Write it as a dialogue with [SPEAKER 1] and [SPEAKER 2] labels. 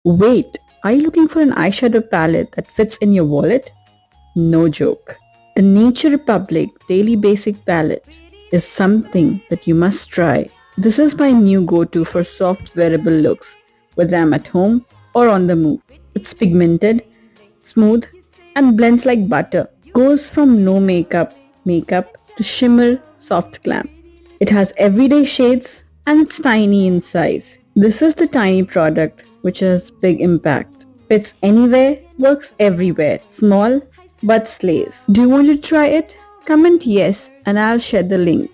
[SPEAKER 1] Wait, are you looking for an eyeshadow palette that fits in your wallet? No joke. The Nature Republic Daily Basic Palette is something that you must try. This is my new go-to for soft wearable looks, whether I'm at home or on the move. It's pigmented, smooth, and blends like butter. Goes from no makeup to shimmer soft glam. It has everyday shades and it's tiny in size. This is the tiny product which has big impact. Fits anywhere, works everywhere. Small but slays. Do you want to try it? Comment yes and I'll share the link.